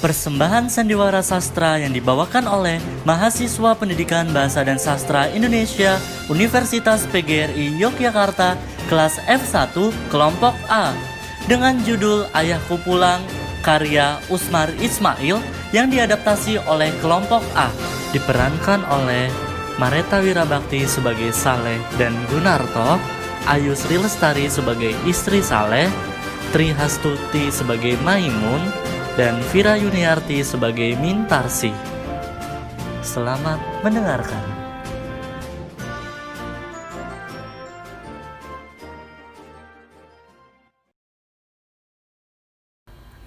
Persembahan sandiwara sastra yang dibawakan oleh mahasiswa Pendidikan Bahasa dan Sastra Indonesia Universitas PGRI Yogyakarta kelas F1 kelompok A dengan judul Ayahku Pulang karya Usmar Ismail yang diadaptasi oleh kelompok A, diperankan oleh Mareta Wirabakti sebagai Saleh dan Gunarto, Ayu Sri Lestari sebagai istri Saleh, Tri Hastuti sebagai Maimun, dan Vira Yuniarti sebagai Mintarsi. Selamat mendengarkan.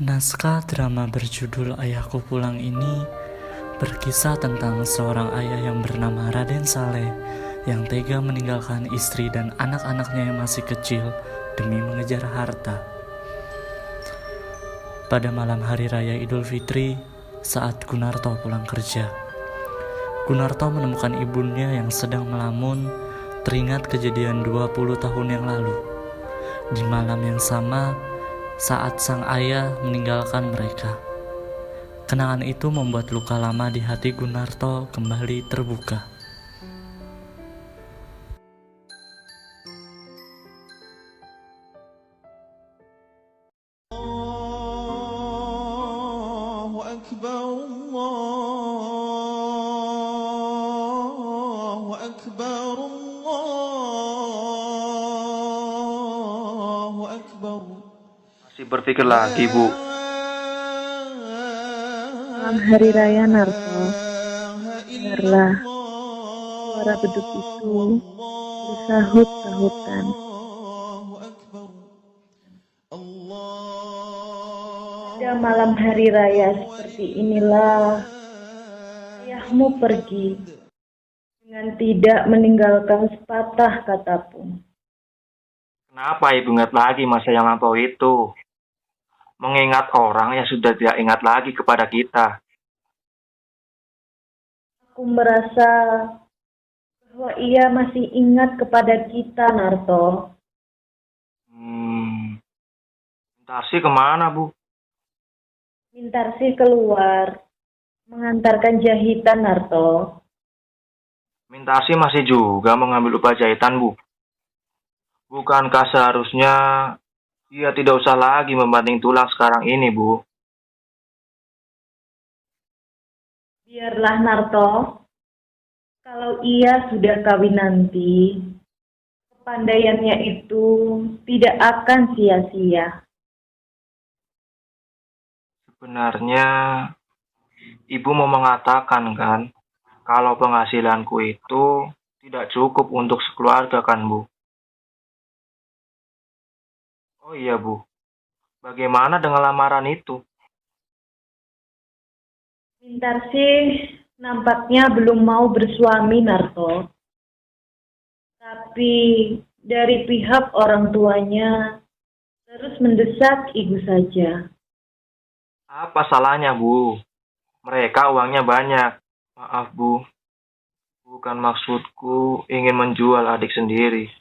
Naskah drama berjudul Ayahku Pulang ini berkisah tentang seorang ayah yang bernama Raden Saleh yang tega meninggalkan istri dan anak-anaknya yang masih kecil demi mengejar harta. Pada malam hari raya Idul Fitri, saat Gunarto pulang kerja, Gunarto menemukan ibunya yang sedang melamun, teringat kejadian 20 tahun yang lalu. Di malam yang sama, saat sang ayah meninggalkan mereka. Kenangan itu membuat luka lama di hati Gunarto kembali terbuka. Masih berpikir lagi, Bu. Malam hari raya Narto, dengarlah suara beduk itu bersahut-sahutan. Pada malam hari raya seperti inilah ayahmu pergi dengan tidak meninggalkan sepatah kata pun. Kenapa Ibu ingat lagi masa yang lampau itu? Mengingat orang yang sudah tidak ingat lagi kepada kita. Aku merasa bahwa ia masih ingat kepada kita, Narto. Mintarsi kemana, Bu? Mintarsi keluar mengantarkan jahitan, Narto. Mintarsi masih juga mengambil upah jahitan, Bu. Bukankah seharusnya dia tidak usah lagi membanting tulang sekarang ini, Bu? Biarlah, Narto. Kalau ia sudah kawin nanti, kepandaiannya itu tidak akan sia-sia. Sebenarnya, Ibu mau mengatakan kan, kalau penghasilanku itu tidak cukup untuk sekeluarga kan, Bu? Oh iya, Bu. Bagaimana dengan lamaran itu? Mintarsi nampaknya belum mau bersuami, Narto. Tapi dari pihak orang tuanya terus mendesak ibu saja. Apa salahnya, Bu? Mereka uangnya banyak. Maaf, Bu. Bukan maksudku ingin menjual adik sendiri.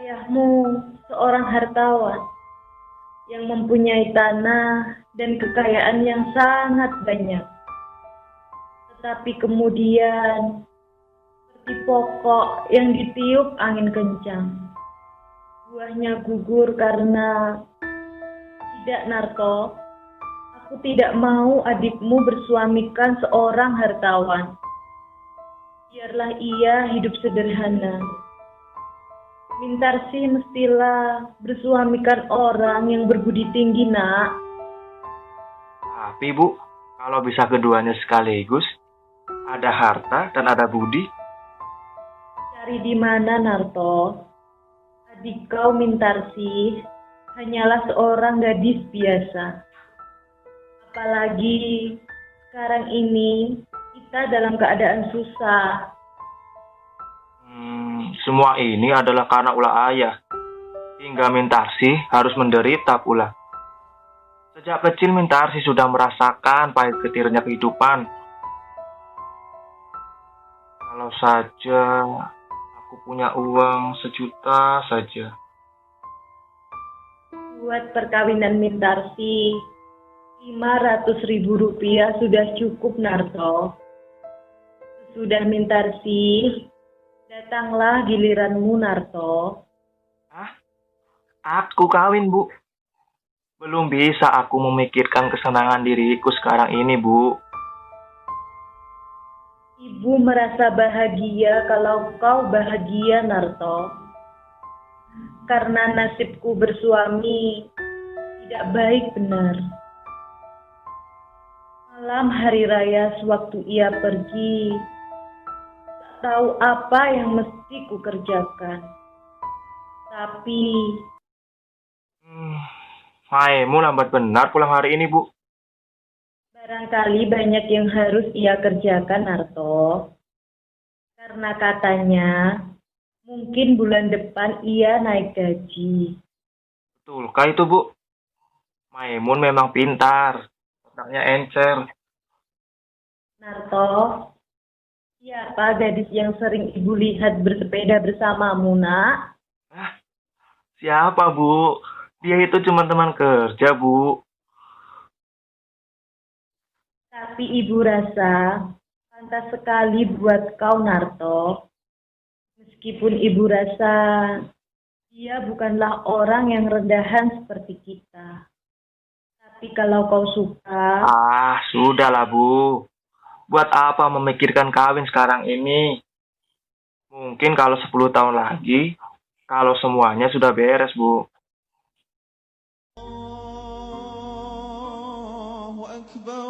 Ayahmu seorang hartawan yang mempunyai tanah dan kekayaan yang sangat banyak. Tetapi kemudian, seperti pokok yang ditiup angin kencang, buahnya gugur karena tidak, Narto. Aku tidak mau adikmu bersuamikan seorang hartawan. Biarlah ia hidup sederhana. Mintarsi mestilah bersuamikan orang yang berbudi tinggi, nak. Tapi, Bu, kalau bisa keduanya sekaligus, ada harta dan ada budi. Cari di mana, Narto? Adik kau, Mintarsi, hanyalah seorang gadis biasa. Apalagi sekarang ini kita dalam keadaan susah. Semua ini adalah karena ulah ayah. Hingga Mintarsi harus menderita pula. Sejak kecil Mintarsi sudah merasakan pahit getirnya kehidupan. Kalau saja aku punya uang 1 juta saja. Buat perkawinan Mintarsi, 500.000 rupiah sudah cukup, Narto. Sudah Mintarsi, datanglah giliranmu, Narto. Ah, aku kawin, Bu. Belum bisa aku memikirkan kesenangan diriku sekarang ini, Bu. Ibu merasa bahagia kalau kau bahagia, Narto. Karena nasibku bersuami tidak baik benar. Malam hari raya sewaktu ia pergi, tak tahu apa yang mesti ku kerjakan. Tapi Maimun lambat benar pulang hari ini, Bu. barangkali banyak yang harus ia kerjakan, Narto. Karena katanya mungkin bulan depan ia naik gaji. Betulkah itu, Bu? Maimun memang pintar. Otaknya encer. Narto, siapa gadis yang sering ibu lihat bersepeda bersamamu, Nak? Siapa, Bu? Dia itu cuma teman kerja, Bu. Tapi ibu rasa pantas sekali buat kau, Narto. Meskipun ibu rasa dia bukanlah orang yang rendahan seperti kita. Tapi kalau kau suka, Sudahlah, Bu. Buat apa memikirkan kawin sekarang ini? Mungkin kalau 10 tahun lagi, kalau semuanya sudah beres, Bu. الله أكبر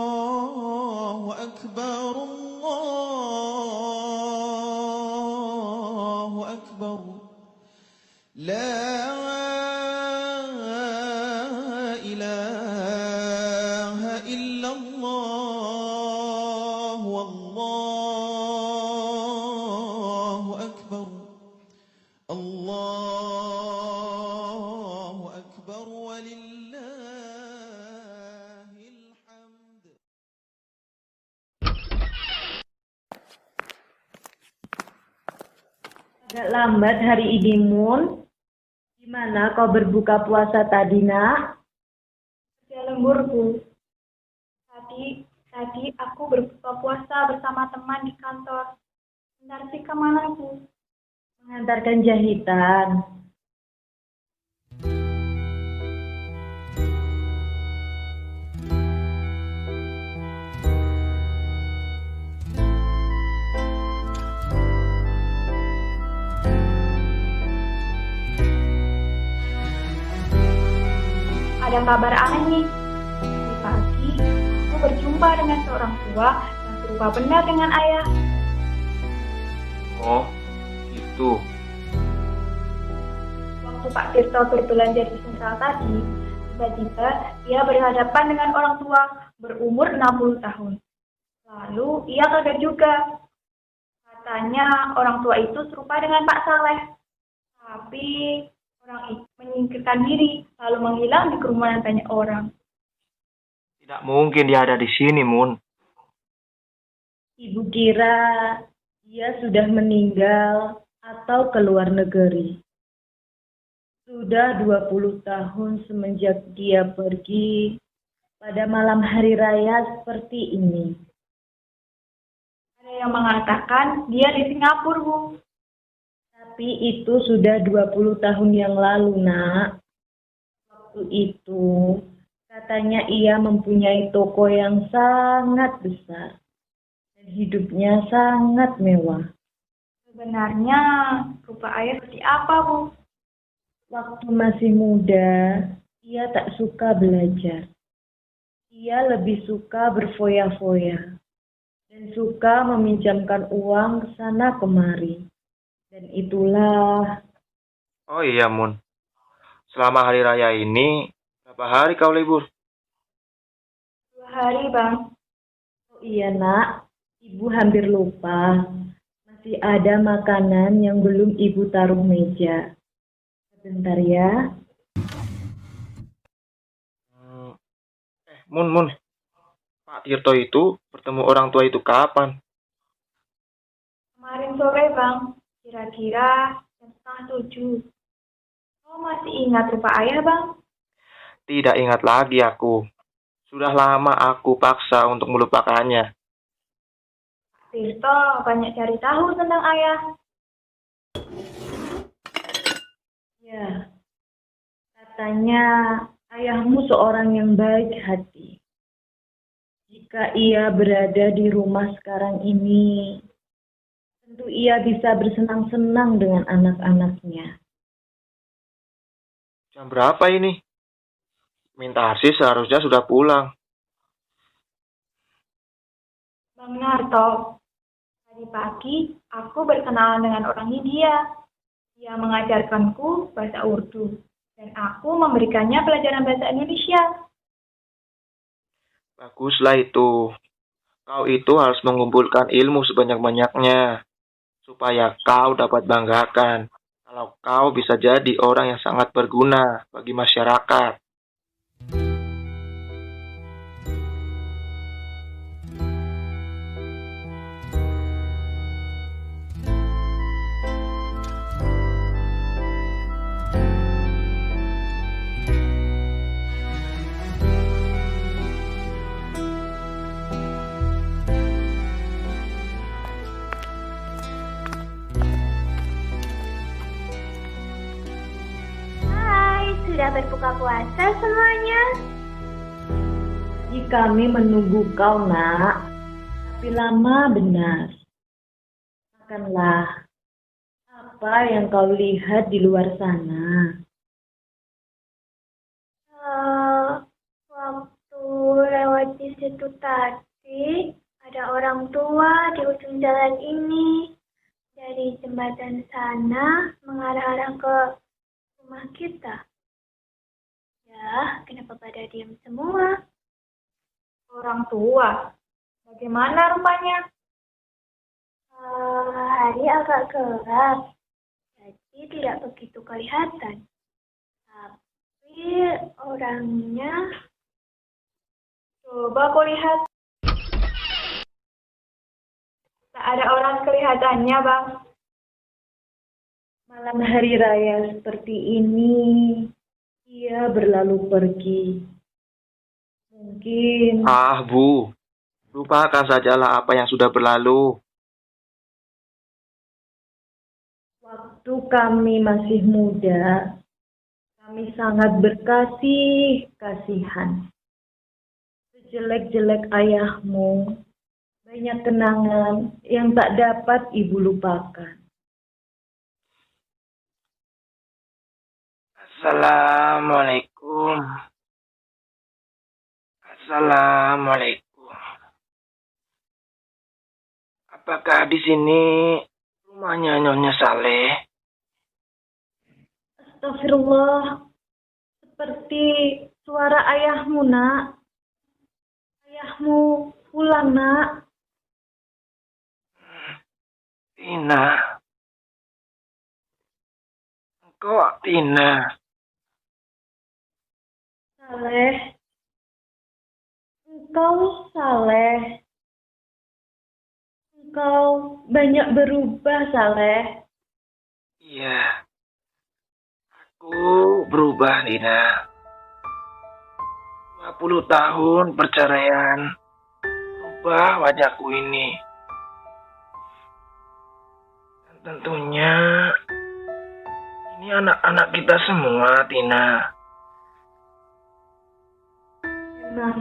الله أكبر الله أكبر لا إله إلا الله والله أكبر الله أكبر ولله الحمد. agak lambat hari ini, Mun. Gimana kau berbuka puasa tadi, Nak? Ya lembur, Bu. Tadi aku berbuka puasa bersama teman di kantor. Bentar sih kemana, Bu? Mengantarkan jahitan. Ada kabar aneh nih. Tadi pagi, aku berjumpa dengan seorang tua yang serupa benar dengan ayah. Oh, itu. Waktu Pak Tirto berbelanja di sentral tadi, tiba-tiba ia berhadapan dengan orang tua berumur 60 tahun. Lalu ia kaget juga. Katanya orang tua itu serupa dengan Pak Saleh. Tapi orang itu menyingkirkan diri, lalu menghilang di kerumunan banyak orang. Tidak mungkin dia ada di sini, Mun. Ibu kira dia sudah meninggal atau ke luar negeri. Sudah 20 tahun semenjak dia pergi pada malam hari raya seperti ini. Ada yang mengatakan dia di Singapura, Bu. Tapi itu sudah 20 tahun yang lalu, Nak. Waktu itu katanya ia mempunyai toko yang sangat besar dan hidupnya sangat mewah. Sebenarnya rupa ayah seperti apa, Bu? Waktu masih muda, ia tak suka belajar. Ia lebih suka berfoya-foya dan suka meminjamkan uang ke sana kemari. Dan itulah, Oh iya, Mun. Selama hari raya ini, berapa hari kau libur? 2 hari, Bang. oh iya Nak, Ibu hampir lupa. Masih ada makanan yang belum Ibu taruh meja. Sebentar ya. Mun. Pak Tirto itu bertemu orang tua itu kapan? Kemarin sore, Bang. Kira-kira jam 6:30. Kau masih ingat rupa ayah, Bang? Tidak ingat lagi aku. Sudah lama aku paksa untuk melupakannya. Tirto banyak cari tahu tentang ayah. Ya, katanya ayahmu seorang yang baik hati. Jika ia berada di rumah sekarang ini, tentu ia bisa bersenang-senang dengan anak-anaknya. Jam berapa ini? Mintarsi seharusnya sudah pulang. Bang Narto, tadi pagi aku berkenalan dengan orang India. Dia mengajarkanku bahasa Urdu, dan aku memberikannya pelajaran bahasa Indonesia. Baguslah itu. Kau itu harus mengumpulkan ilmu sebanyak-banyaknya, supaya kau dapat banggakan kalau kau bisa jadi orang yang sangat berguna bagi masyarakat. Hai, sudah berbuka puasa semuanya? Kami menunggu kau, nak. Tapi lama benar. Makanlah. Apa yang kau lihat di luar sana? Waktu lewat di situ tadi, ada orang tua di ujung jalan ini. Dari jembatan sana mengarah-arah ke rumah kita. Ya, kenapa pada diam semua? Orang tua. Bagaimana rupanya? Hari agak gelap, jadi tidak begitu kelihatan. Tapi orangnya, Coba kau lihat. Tak ada orang kelihatannya, Bang. Malam hari raya seperti ini, ia berlalu pergi. Mungkin Bu. Lupakan sajalah apa yang sudah berlalu. waktu kami masih muda, kami sangat berkasih-kasihan. Sejelek-jelek ayahmu, banyak kenangan yang tak dapat ibu lupakan. Assalamualaikum. Assalamualaikum. Apakah di sini rumahnya Nyonya Saleh? Astagfirullah, seperti suara ayahmu, nak. Ayahmu pulang, nak. Tina. Engkau Tina. Saleh. Engkau Saleh. Engkau banyak berubah, Saleh. Iya. Aku berubah, Tina. 50 tahun perceraian. Rubah wajahku ini. Dan tentunya ini anak-anak kita semua, Tina. Memang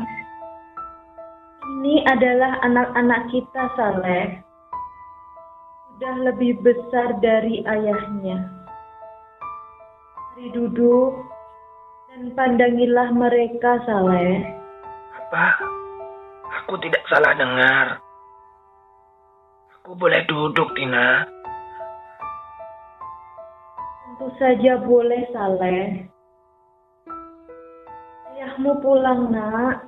ini adalah anak-anak kita, Saleh. Sudah lebih besar dari ayahnya. Mari duduk dan pandangilah mereka, Saleh. Apa? Aku tidak salah dengar. Aku boleh duduk, Tina. Tentu saja boleh, Saleh. Ayahmu pulang, nak.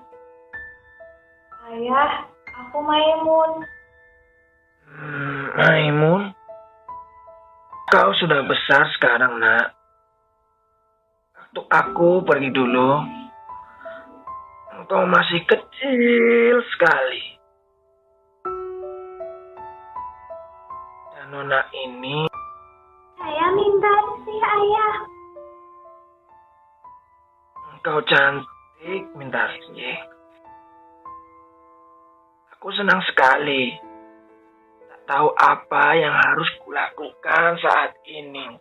ayah, aku Maimun. Maimun? Kau sudah besar sekarang, nak. Waktu aku pergi dulu, engkau masih kecil sekali. Dan nona ini, Saya Amintarsi, Ayah. Engkau cantik, Mintarsi. Aku senang sekali. Tak tahu apa yang harus kulakukan saat ini.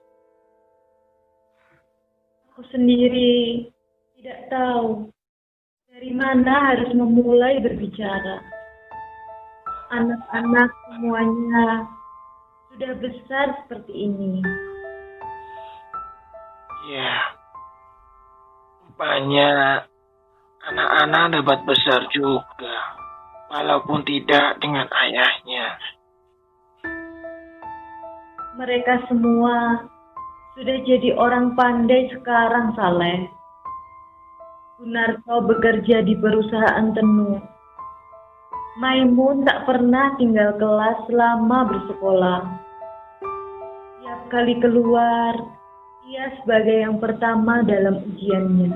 Aku sendiri tidak tahu dari mana harus memulai berbicara. Anak-anak semuanya sudah besar seperti ini. Ya, rupanya anak-anak dapat besar juga, walaupun tidak dengan ayahnya. Mereka semua sudah jadi orang pandai sekarang, Saleh. Gunarto bekerja di perusahaan tenun. Maimun tak pernah tinggal kelas selama bersekolah. Tiap kali keluar, ia sebagai yang pertama dalam ujiannya.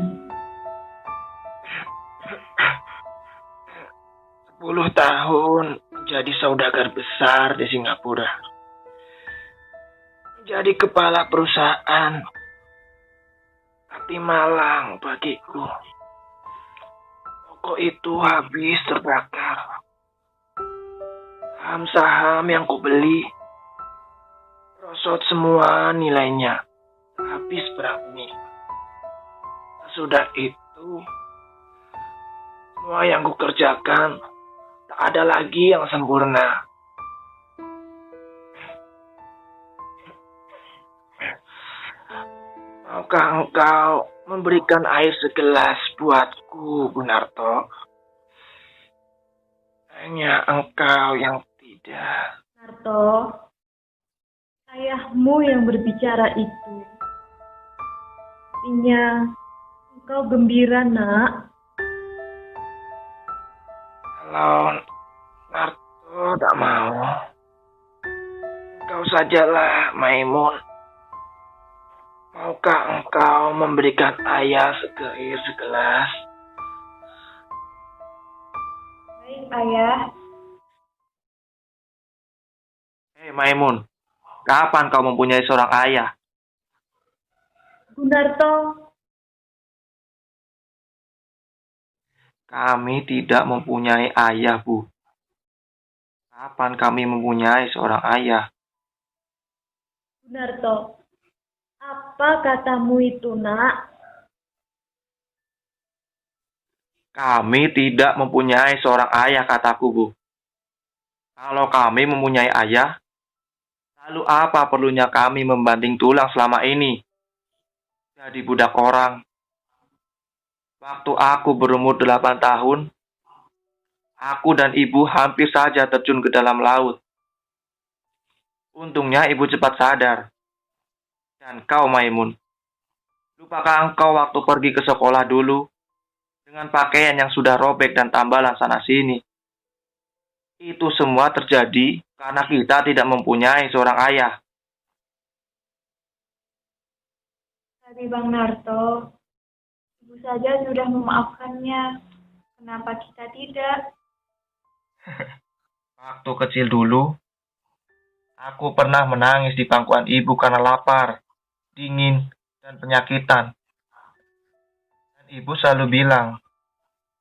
10 tahun menjadi saudagar besar di Singapura. Jadi kepala perusahaan. Tapi malang bagiku. Toko itu habis terbakar. Saham-saham yang kubeli rosot semua nilainya. Habis berani. Sudah itu, semua yang kukerjakan tak ada lagi yang sempurna. Maukah engkau memberikan air segelas buatku, Gunarto? Hanya engkau yang tidak. Narto, ayahmu yang berbicara itu. Artinya, engkau gembira, nak. Kalau Narto tak mau, engkau sajalah, Maimun. Maukah engkau memberikan ayah air segelas? Baik, Ayah. Hei Maimun, kapan kau mempunyai seorang ayah? Gunarto, Kami tidak mempunyai ayah, Bu. Kapan kami mempunyai seorang ayah? Gunarto, apa katamu itu, nak? Kami tidak mempunyai seorang ayah, kataku, Bu. Kalau kami mempunyai ayah, lalu apa perlunya kami membanting tulang selama ini? Jadi budak orang. Waktu aku berumur 8 tahun, aku dan ibu hampir saja terjun ke dalam laut. Untungnya ibu cepat sadar. Dan kau, Maimun, lupakah engkau waktu pergi ke sekolah dulu dengan pakaian yang sudah robek dan tambalan sana-sini? Itu semua terjadi karena kita tidak mempunyai seorang ayah. Tapi Bang Narto, ibu saja sudah memaafkannya. Kenapa kita tidak? Waktu kecil dulu, aku pernah menangis di pangkuan ibu karena lapar, dingin, dan penyakitan. Dan ibu selalu bilang,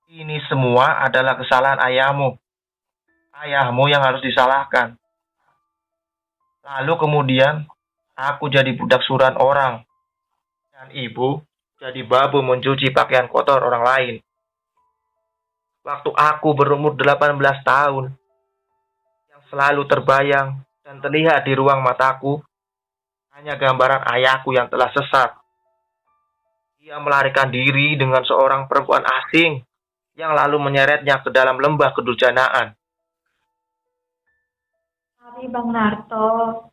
ini semua adalah kesalahan ayahmu. Ayahmu yang harus disalahkan. Lalu kemudian, aku jadi budak suruhan orang. Dan ibu jadi babu mencuci pakaian kotor orang lain. Waktu aku berumur 18 tahun, yang selalu terbayang dan terlihat di ruang mataku, hanya gambaran ayahku yang telah sesat. Dia melarikan diri dengan seorang perempuan asing yang lalu menyeretnya ke dalam lembah kedurjanaan. Tapi Bang Narto,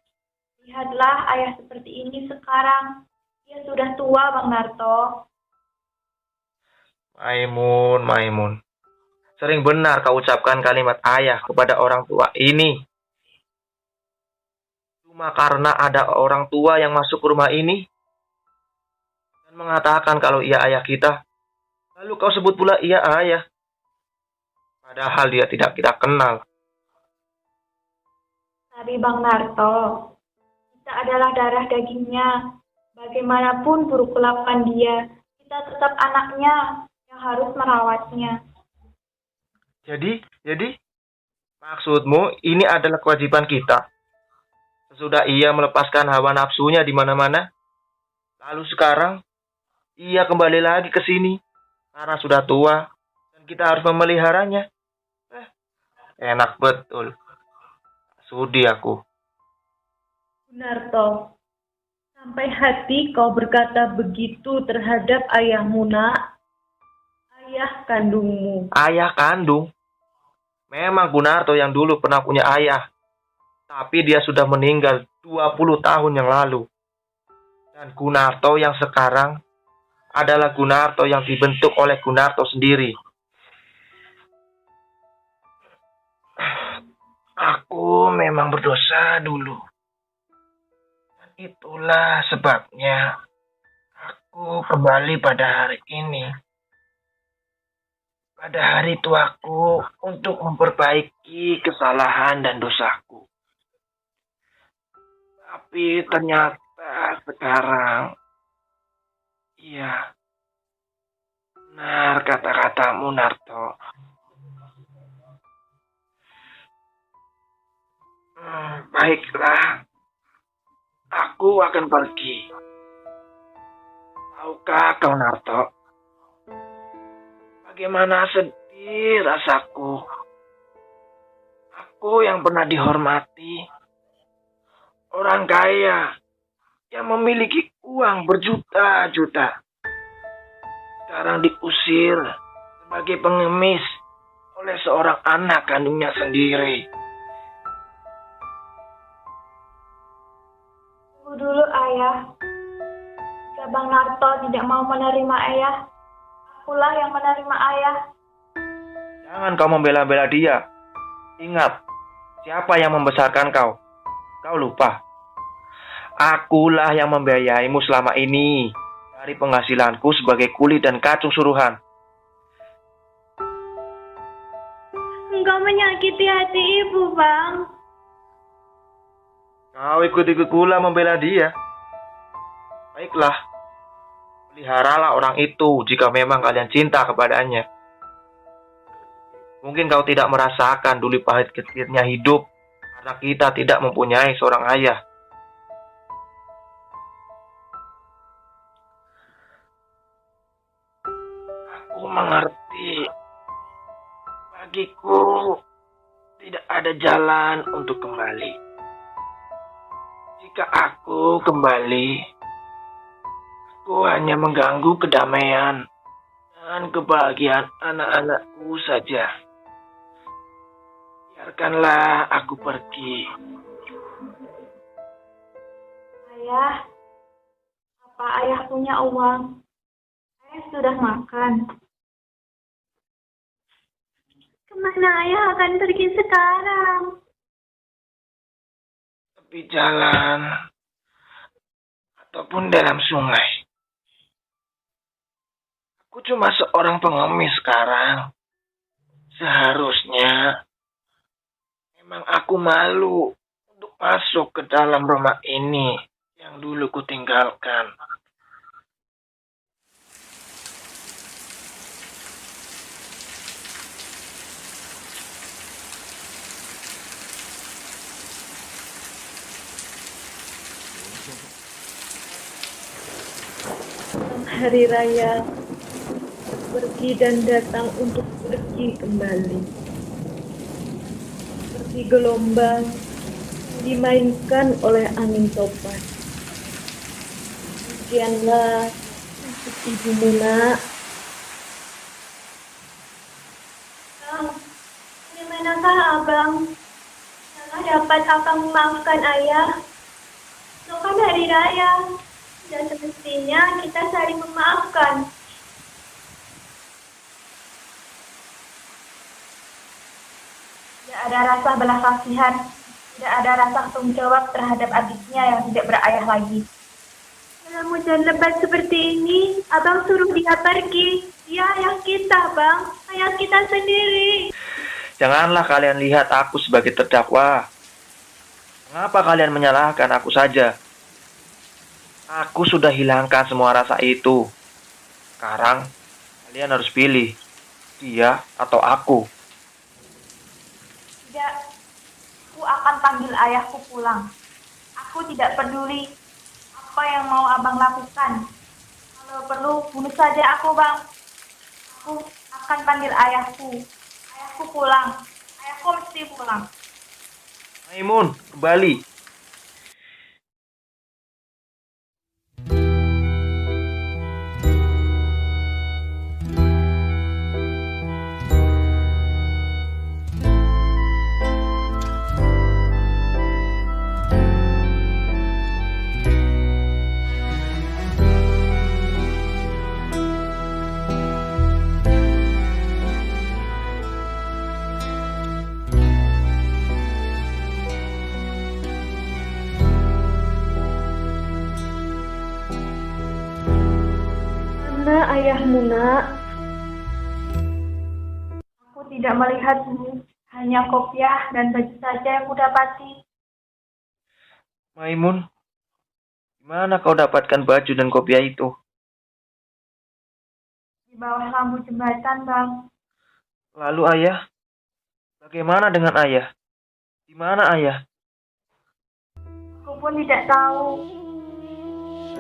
lihatlah ayah seperti ini sekarang. Dia sudah tua, Bang Narto. Maimun. Sering benar kau ucapkan kalimat ayah kepada orang tua ini. Cuma karena ada orang tua yang masuk ke rumah ini dan mengatakan kalau ia ayah kita. Lalu kau sebut pula ia ayah. Padahal dia tidak kita kenal. Tapi Bang Narto, Kita adalah darah dagingnya. Bagaimanapun buruk kelakuan dia, kita tetap anaknya yang harus merawatnya. Jadi, maksudmu ini adalah kewajiban kita. Sesudah ia melepaskan hawa nafsunya di mana-mana, lalu sekarang ia kembali lagi ke sini karena sudah tua dan kita harus memeliharanya. Enak betul. Sudi aku. Gunarto, sampai hati kau berkata begitu terhadap ayahmu, nak. Ayah kandungmu. Ayah kandung? Memang Gunarto yang dulu pernah punya ayah. Tapi dia sudah meninggal 20 tahun yang lalu. Dan Gunarto yang sekarang adalah Gunarto yang dibentuk oleh Gunarto sendiri. Aku memang berdosa dulu. Dan itulah sebabnya aku kembali pada hari ini. Pada hari tuaku untuk memperbaiki kesalahan dan dosaku. Tapi ternyata sekarang, iya, benar kata-katamu, Narto. Baiklah, aku akan pergi. Tahukah kau, Narto? Bagaimana sedih rasaku. Aku yang pernah dihormati. Orang kaya yang memiliki uang berjuta-juta. Sekarang diusir sebagai pengemis oleh seorang anak kandungnya sendiri. Tunggu dulu, Ayah. Jika Bang Narto tidak mau menerima Ayah, akulah yang menerima Ayah. Jangan kau membela-bela dia. Ingat, siapa yang membesarkan kau? Kau lupa. Akulah yang membiayaimu selama ini dari penghasilanku sebagai kuli dan kacung suruhan. Engkau menyakiti hati ibu, Bang. Kau ikut-ikut pula membela dia. Baiklah, peliharalah orang itu jika memang kalian cinta kepadanya. Mungkin kau tidak merasakan dulu pahit getirnya hidup karena kita tidak mempunyai seorang ayah. Aku mengerti. Bagiku tidak ada jalan untuk kembali. Jika aku kembali, aku hanya mengganggu kedamaian dan kebahagiaan anak-anakku saja. Biarkanlah aku pergi. Ayah, apa Ayah punya uang? Ayah sudah makan. Kemana Ayah akan pergi sekarang? Tepi jalan ataupun dalam sungai. Aku cuma seorang pengemis sekarang. Seharusnya memang aku malu untuk masuk ke dalam rumah ini yang dulu kutinggalkan. Hari raya pergi dan datang untuk pergi kembali. Seperti gelombang dimainkan oleh angin topan. Demikianlah untuk ibumu, nak. Bang, bagaimanakah Abang? Apakah dapat Abang memaafkan Ayah? Itu kan hari raya. Dan semestinya kita saling memaafkan. Tidak ada rasa belas kasihan, tidak ada rasa tanggung jawab terhadap adiknya yang tidak berayah lagi. Dalam hujan lebat seperti ini, Abang suruh dia pergi. Dia ayah kita, Bang. Ayah kita sendiri. Janganlah kalian lihat aku sebagai terdakwa. Mengapa kalian menyalahkan aku saja? Aku sudah hilangkan semua rasa itu. Sekarang, kalian harus pilih, dia atau aku. Tidak, aku akan panggil ayahku pulang. Aku tidak peduli apa yang mau abang lakukan. Kalau perlu, bunuh saja aku, bang. Aku akan panggil ayahku. Ayahku pulang. Ayahku mesti pulang. Maimun, kembali. Mana ayahmu, nak? Aku tidak melihatmu. Hanya kopiah dan baju saja yang kudapati. Maimun, di mana kau dapatkan baju dan kopiah itu? Di bawah lampu jembatan, bang. Lalu ayah? Bagaimana dengan ayah? Di mana ayah? Aku pun tidak tahu.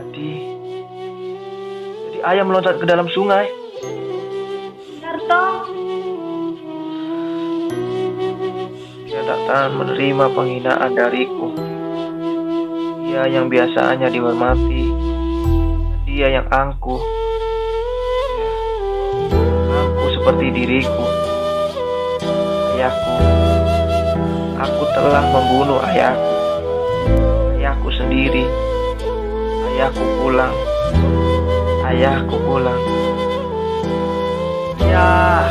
Jadi ayah meloncat ke dalam sungai. Narto, Dia tak menerima penghinaan dariku. Dia yang biasanya dihormati, dan dia yang angkuh. Ya, angkuh seperti diriku. Ayahku, aku telah membunuh ayahku. Ayahku sendiri. Ayahku pulang. Ayahku pulang. Ya.